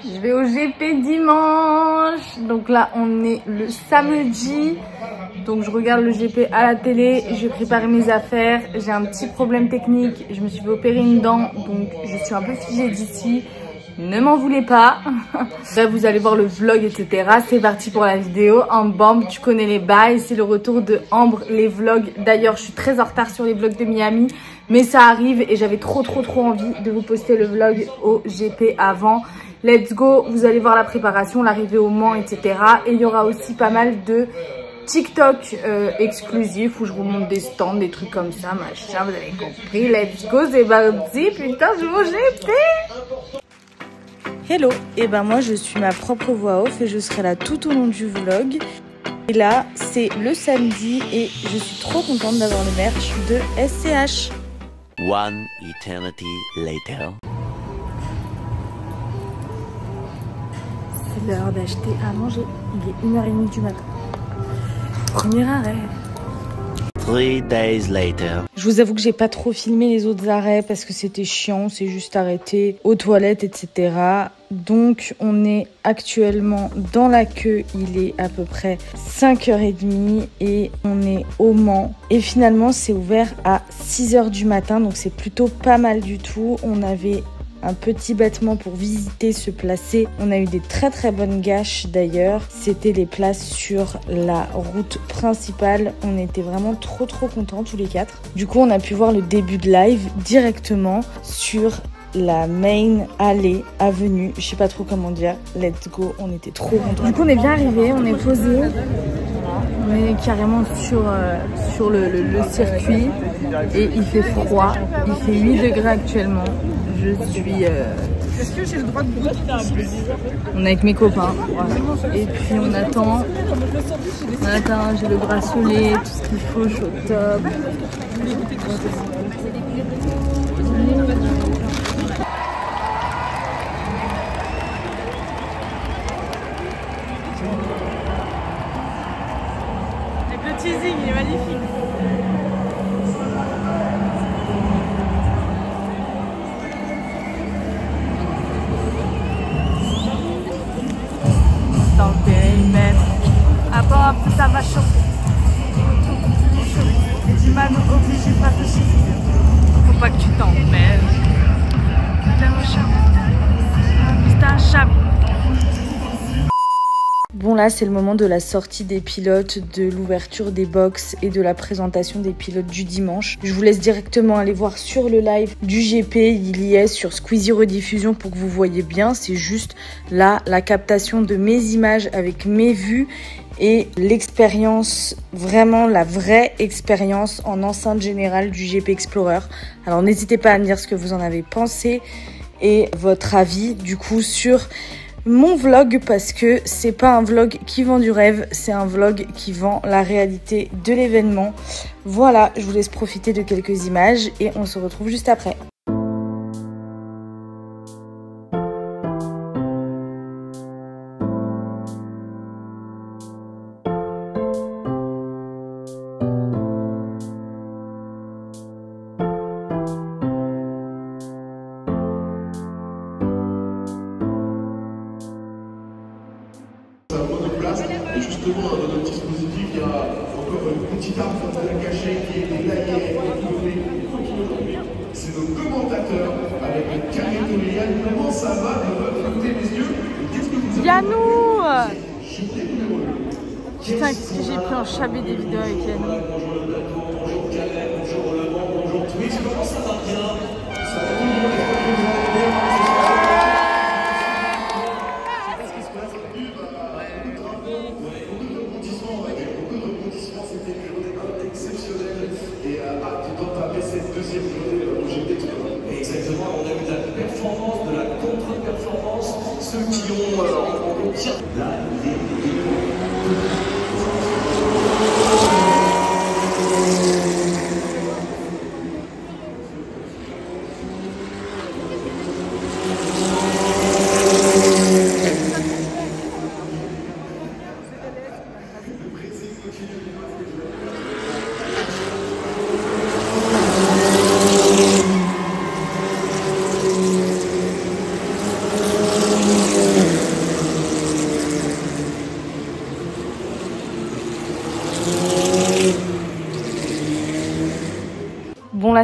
Je vais au GP dimanche. Donc là, on est le samedi. Donc je regarde le GP à la télé. Je vais préparer mes affaires. J'ai un petit problème technique. Je me suis fait opérer une dent. Donc je suis un peu figée d'ici. Ne m'en voulez pas. Là, vous allez voir le vlog, etc. C'est parti pour la vidéo. En bam, tu connais les bails. C'est le retour de Ambre, les vlogs. D'ailleurs, je suis très en retard sur les vlogs de Miami. Mais ça arrive et j'avais trop envie de vous poster le vlog au GP avant. Let's go. Vous allez voir la préparation, l'arrivée au Mans, etc. Et il y aura aussi pas mal de TikTok exclusifs où je vous montre des stands, des trucs comme ça, machin. Vous avez compris. Let's go. C'est parti. Putain, je vais au GP. Hello, et ben moi je suis ma propre voix off et je serai là tout au long du vlog. Et là c'est le samedi et je suis trop contente d'avoir le merch de SCH. One eternity later. C'est l'heure d'acheter à manger. Il est 1h30 du matin. Premier arrêt. 3 days later. Je vous avoue que j'ai pas trop filmé les autres arrêts parce que c'était chiant, c'est juste arrêté aux toilettes, etc. Donc on est actuellement dans la queue, il est à peu près 5h30 et on est au Mans. Et finalement c'est ouvert à 6h du matin, donc c'est plutôt pas mal du tout. On avait un petit bâtiment pour visiter, se placer. On a eu des très bonnes gâches d'ailleurs. C'était les places sur la route principale. On était vraiment trop contents tous les quatre. Du coup, on a pu voir le début de live directement sur la main allée, avenue. Je sais pas trop comment dire. Let's go. On était trop contents. Du coup, on est bien arrivé. On est posé. On est carrément sur le circuit et il fait froid. Il fait 8 degrés actuellement. Je suis... Est-ce que j'ai le droit de goûter? On est avec mes copains. Voilà. Et puis on attend. J'ai le bracelet, tout ce qu'il faut, je suis au top. Avec le teasing, il est magnifique. Dans le périmètre. Hop, ça va chauffer. Tu m'as obligé de pas te suffire. Faut pas que tu t'emmêles. Bon là c'est le moment de la sortie des pilotes, de l'ouverture des box et de la présentation des pilotes du dimanche. Je vous laisse directement aller voir sur le live du GP, il y est sur Squeezie Rediffusion pour que vous voyez bien. C'est juste là la captation de mes images avec mes vues et l'expérience, vraiment la vraie expérience en enceinte générale du GP Explorer. Alors n'hésitez pas à me dire ce que vous en avez pensé et votre avis du coup sur mon vlog, parce que c'est pas un vlog qui vend du rêve, c'est un vlog qui vend la réalité de l'événement. Voilà, je vous laisse profiter de quelques images et on se retrouve juste après. Et justement, dans notre dispositif, il y a encore une petite arme cachée qui est détaillée. C'est nos commentateurs avec le territorial. Comment ça va de votre côté, messieurs? Qu'est-ce que vous avez? Yannou! Putain, qu'est-ce que j'ai pris en chabé des vidéos avec Yannou. Bonjour Calais, bonjour Le Mans, bonjour Twitch. Comment ça va bien? Ça va bien. Et hâte d'entamer cette deuxième journée au GP Explorer. Exactement, on a eu de la performance, de la contre-performance. Ceux qui ont en tir. Là, il est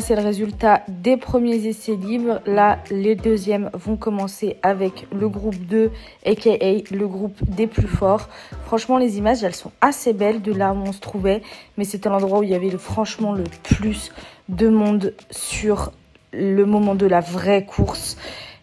Là, c'est le résultat des premiers essais libres. Là, les deuxièmes vont commencer avec le groupe 2, aka le groupe des plus forts. Franchement, les images, elles sont assez belles de là où on se trouvait. Mais c'était l'endroit où il y avait franchement le plus de monde sur le moment de la vraie course.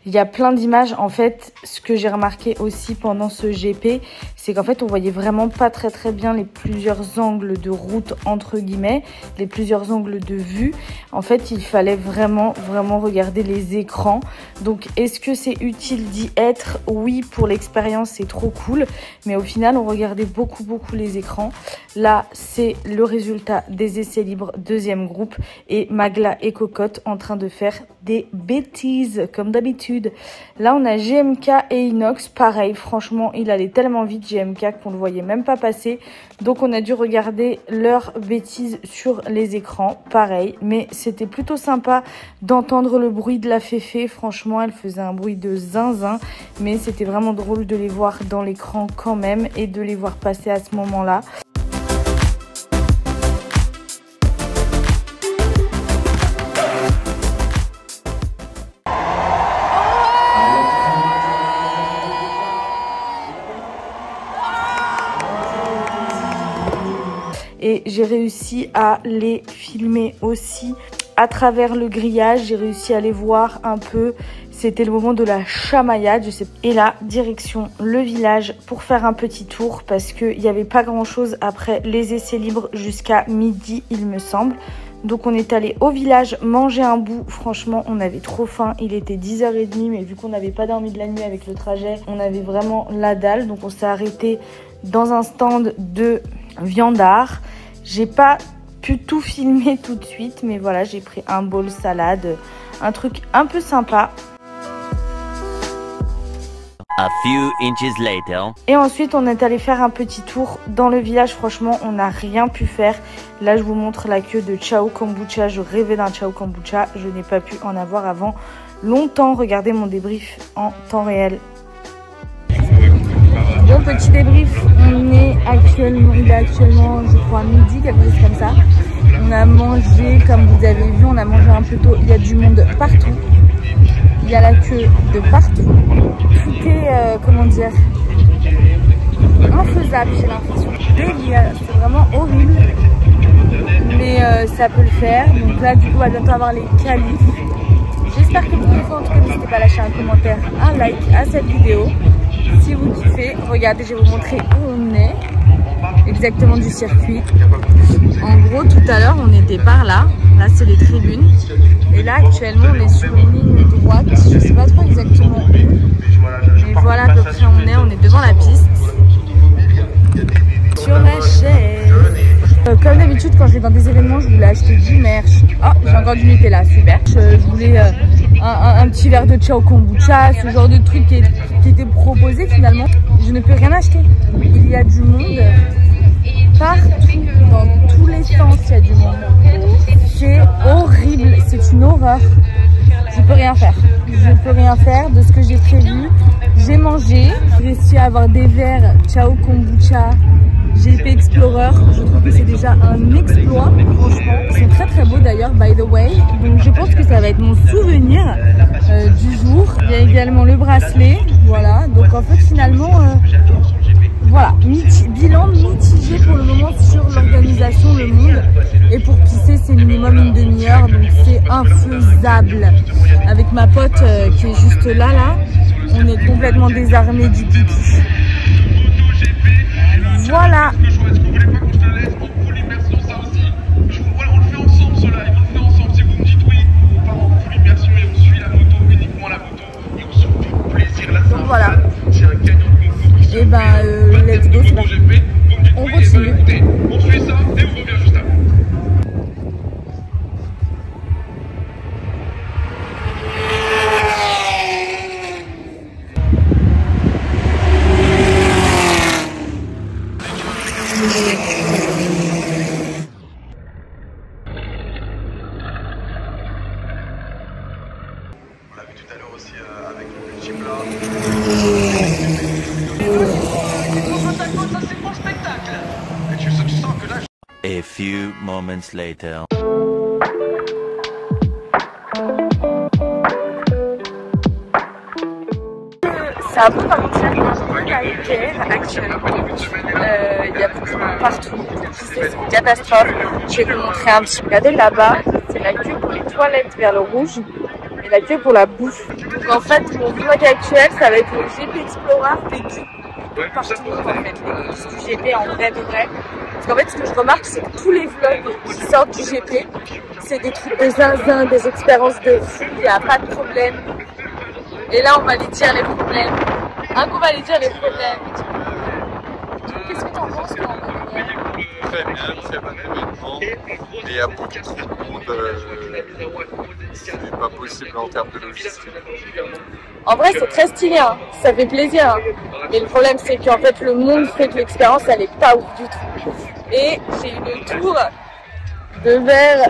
Il y a plein d'images. En fait, ce que j'ai remarqué aussi pendant ce GP, c'est qu'en fait, on voyait vraiment pas très bien les plusieurs angles de route, entre guillemets, les plusieurs angles de vue. En fait, il fallait vraiment regarder les écrans. Donc, est-ce que c'est utile d'y être? Oui, pour l'expérience, c'est trop cool. Mais au final, on regardait beaucoup les écrans. Là, c'est le résultat des essais libres, deuxième groupe. Et Magla et Cocotte en train de faire des bêtises, comme d'habitude. Là, on a GMK et Inox. Pareil, franchement, il allait tellement vite, GMK, qu'on le voyait même pas passer. Donc, on a dû regarder leurs bêtises sur les écrans. Pareil, mais c'était plutôt sympa d'entendre le bruit de la féfé. Franchement, elle faisait un bruit de zinzin. Mais c'était vraiment drôle de les voir dans l'écran quand même et de les voir passer à ce moment-là. Et j'ai réussi à les filmer aussi à travers le grillage. J'ai réussi à les voir un peu. C'était le moment de la chamaillade, je sais. Et là, direction le village pour faire un petit tour parce qu'il n'y avait pas grand chose après les essais libres jusqu'à midi, il me semble. Donc on est allé au village manger un bout. Franchement, on avait trop faim. Il était 10h30, mais vu qu'on n'avait pas dormi de la nuit avec le trajet, on avait vraiment la dalle. Donc on s'est arrêté dans un stand de viandard. J'ai pas pu tout filmer tout de suite, mais voilà, j'ai pris un bol salade, un truc un peu sympa. A few inches later. Et ensuite, on est allé faire un petit tour dans le village. Franchement, on n'a rien pu faire. Là, je vous montre la queue de Ciao Kombucha. Je rêvais d'un Ciao Kombucha. Je n'ai pas pu en avoir avant longtemps. Regardez mon débrief en temps réel. Bon, petit débrief, il est actuellement, je crois, midi, quelque chose comme ça. On a mangé, comme vous avez vu, on a mangé un peu tôt. Il y a du monde partout. Il y a la queue de partout. Tout est, comment dire, infaisable, j'ai l'impression. C'est vraiment horrible. Mais ça peut le faire. Donc là, du coup, on va bientôt avoir les qualifs. J'espère que vous kiffez. En tout cas, n'hésitez pas à lâcher un commentaire, un like à cette vidéo. Si vous kiffez, regardez, je vais vous montrer où on est exactement du circuit. En gros, tout à l'heure, on était par là. Là, c'est les tribunes. Et là, actuellement, on est sur une ligne droite. Je ne sais pas trop exactement où. Mais voilà à peu près où on est devant la piste. Sur la chaise. Comme d'habitude, quand je vais dans des événements, je voulais acheter du merch. Oh, j'ai encore du Nutella, super. Je voulais un petit verre de Ciao Kombucha, ce genre de truc qui était proposé finalement. Je ne peux rien acheter. Il y a du monde partout, dans tous les sens, il y a du monde. C'est horrible, c'est une horreur. Je peux rien faire. Je peux rien faire de ce que j'ai prévu. J'ai mangé, j'ai réussi à avoir des verres Ciao Kombucha, GP Explorer. Je trouve que c'est déjà un exploit, franchement. Ils sont très beaux d'ailleurs, by the way. Donc je pense que ça va être mon souvenir du jour. Il y a également le bracelet, voilà. Donc en fait finalement, voilà, bilan mitigé pour le moment sur l'organisation, le monde. Et pour pisser, c'est minimum une demi-heure, donc c'est infaisable. Avec ma pote qui est juste là, on est complètement désarmé du pipi. Voilà. Donc voilà. Et ben, let's go, c'est parti. On continue. On suit ça et on revient juste après. On l'a vu tout à l'heure aussi avec le petit plat. Ça c'est pour le spectacle. Et tu sens que là. A few moments later. C'est un peu comme un truc à Ikea actuellement. Il y a beaucoup de monde partout. C'est une catastrophe. Je vais vous montrer un petit peu. Regardez là-bas, c'est la queue pour les toilettes vers le rouge et la queue pour la bouffe. Donc en fait, mon vlog actuel, ça va être le GP Explorer vécu par tout le monde en fait. Les coulisses du GP en vrai de vrai. Parce qu'en fait, ce que je remarque, c'est que tous les vlogs qui sortent du GP, c'est des trucs de zinzin, des expériences de fou, il n'y a pas de problème. Et là, on va les dire les problèmes. On va les dire les problèmes. Qu'est-ce que tu en penses, toi? Très bien, très bon événement. Et il y a beaucoup trop de monde. C'est pas possible en termes de logistique. En vrai, c'est très stylé, hein. Ça fait plaisir. Hein. Mais le problème, c'est qu'en fait, le monde fait que l'expérience, elle est pas ouf du tout. Et j'ai eu le tour de verre.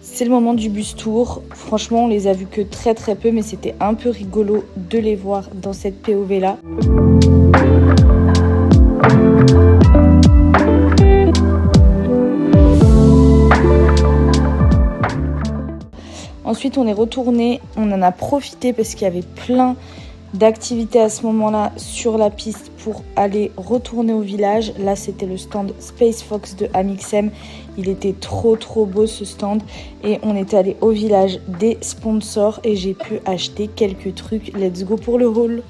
C'est le moment du bus tour. Franchement, on les a vus que très peu, mais c'était un peu rigolo de les voir dans cette POV là. Ensuite, on est retourné, on en a profité parce qu'il y avait plein d'activités à ce moment-là sur la piste pour aller retourner au village. Là, c'était le stand Space Fox de Amixem. Il était trop beau ce stand et on est allé au village des sponsors et j'ai pu acheter quelques trucs. Let's go pour le haul.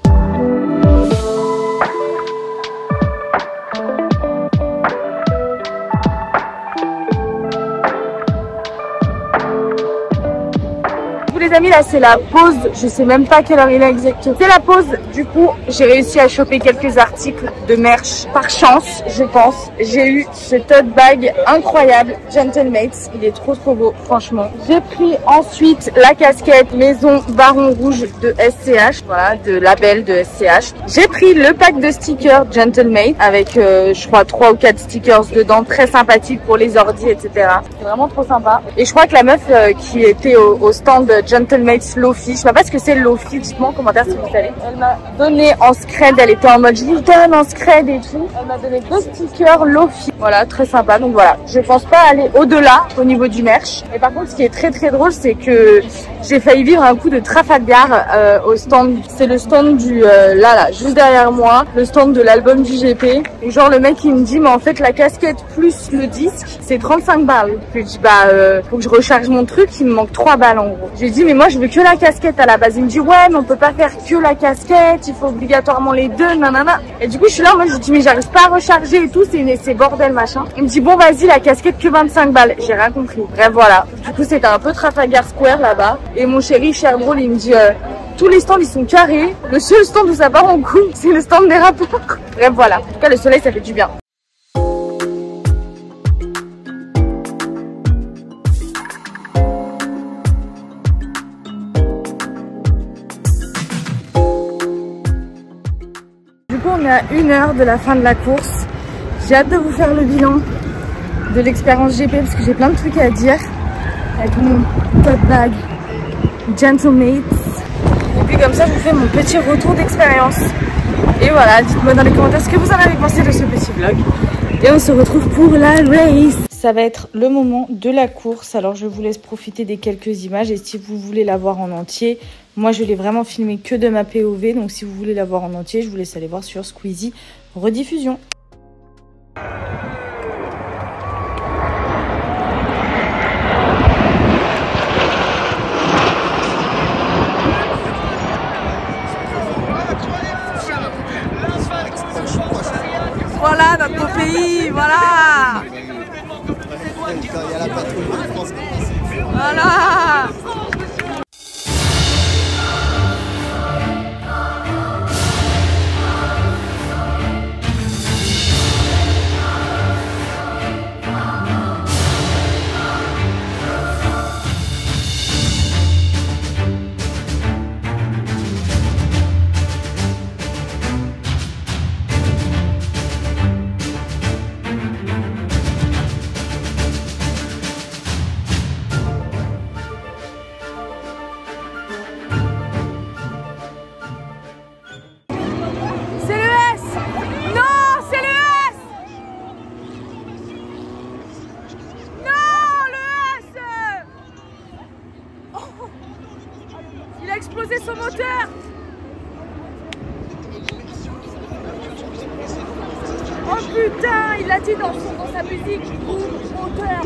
Les amis, là c'est la pause, je sais même pas quelle heure il est exactement. C'est la pause, du coup j'ai réussi à choper quelques articles de merch par chance, je pense. J'ai eu ce tote bag incroyable, Gentlemates, il est trop beau franchement. J'ai pris ensuite la casquette Maison Baron Rouge de SCH, voilà, de label de SCH. J'ai pris le pack de stickers Gentlemate avec je crois 3 ou 4 stickers dedans, très sympathiques pour les ordis, etc. C'est vraiment trop sympa. Et je crois que la meuf qui était au stand Gentlemates Lofi, je sais pas ce que c'est le Lofi, dites-moi en commentaire si vous savez. Elle m'a donné en scred, elle était en mode je vous donne en scred et tout. Elle m'a donné 2 stickers Lofi, voilà, très sympa. Donc voilà, je pense pas aller au-delà au niveau du merch. Et par contre, ce qui est très drôle, c'est que j'ai failli vivre un coup de Trafalgar au stand. C'est le stand du là, juste derrière moi, le stand de l'album du GP. Et genre le mec il me dit mais en fait la casquette plus le disque c'est 35 balles. Je lui dis bah faut que je recharge mon truc, il me manque 3 balles en gros. Je lui dis mais moi je veux que la casquette à la base. Il me dit ouais mais on peut pas faire que la casquette, il faut obligatoirement les deux, nanana. Et du coup je suis là, moi je lui dis mais j'arrive pas à recharger et tout, c'est bordel machin. Il me dit bon vas-y la casquette que 25 balles. J'ai rien compris. Bref voilà. Du coup c'était un peu Trafalgar Square là-bas. Et mon chéri cher drôle il me dit tous les stands ils sont carrés. Le seul stand où ça part en couille c'est le stand des rappeurs. Bref voilà. En tout cas le soleil ça fait du bien. On est à 1 heure de la fin de la course. J'ai hâte de vous faire le bilan de l'expérience GP parce que j'ai plein de trucs à dire avec mon tote bag Gentlemates. Et puis comme ça je vous fais mon petit retour d'expérience. Et voilà, dites-moi dans les commentaires ce que vous en avez pensé de ce petit vlog. Et on se retrouve pour la race. Ça va être le moment de la course, alors je vous laisse profiter des quelques images et si vous voulez la voir en entier, moi je l'ai vraiment filmé que de ma POV, donc si vous voulez la voir en entier, je vous laisse aller voir sur Squeezie rediffusion. Voilà notre beau pays, voilà. Voilà. Oh putain, il a dit dans sa musique, moteur.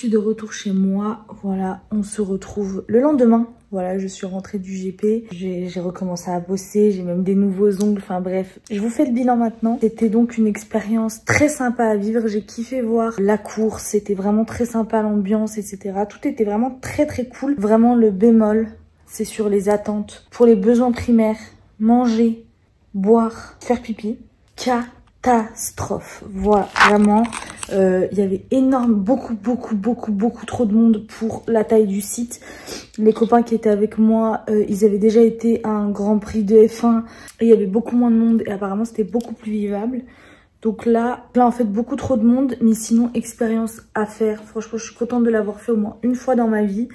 De retour chez moi, voilà, on se retrouve le lendemain. Voilà, je suis rentrée du GP, j'ai recommencé à bosser, j'ai même des nouveaux ongles, enfin bref. Je vous fais le bilan maintenant. C'était donc une expérience très sympa à vivre, j'ai kiffé voir la course, c'était vraiment très sympa l'ambiance, etc. Tout était vraiment très très cool. Vraiment le bémol, c'est sur les attentes. Pour les besoins primaires, manger, boire, faire pipi, catastrophe. Voilà, vraiment, il y avait beaucoup trop de monde pour la taille du site. Les copains qui étaient avec moi, ils avaient déjà été à un Grand Prix de F1 et il y avait beaucoup moins de monde et apparemment c'était beaucoup plus vivable. Donc là en fait beaucoup trop de monde, mais sinon expérience à faire. Franchement, je suis contente de l'avoir fait au moins une fois dans ma vie.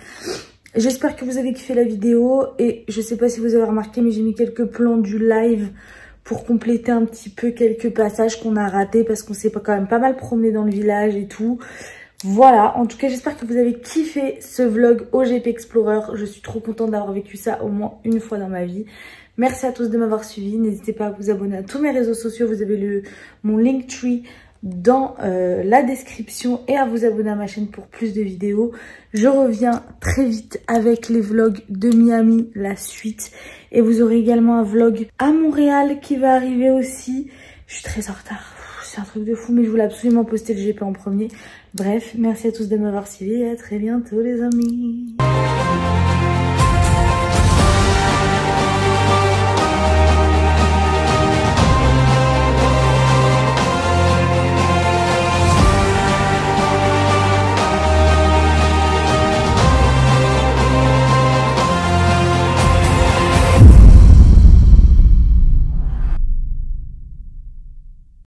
J'espère que vous avez kiffé la vidéo et je sais pas si vous avez remarqué, mais j'ai mis quelques plans du live pour compléter un petit peu quelques passages qu'on a ratés parce qu'on s'est quand même pas mal promené dans le village et tout. Voilà, en tout cas j'espère que vous avez kiffé ce vlog au GP Explorer. Je suis trop contente d'avoir vécu ça au moins une fois dans ma vie. Merci à tous de m'avoir suivi. N'hésitez pas à vous abonner à tous mes réseaux sociaux. Vous avez mon Linktree dans la description et à vous abonner à ma chaîne pour plus de vidéos. Je reviens très vite avec les vlogs de Miami, la suite. Et vous aurez également un vlog à Montréal qui va arriver aussi. Je suis très en retard, c'est un truc de fou, mais je voulais absolument poster le GP en premier. Bref, merci à tous de m'avoir suivi et à très bientôt les amis.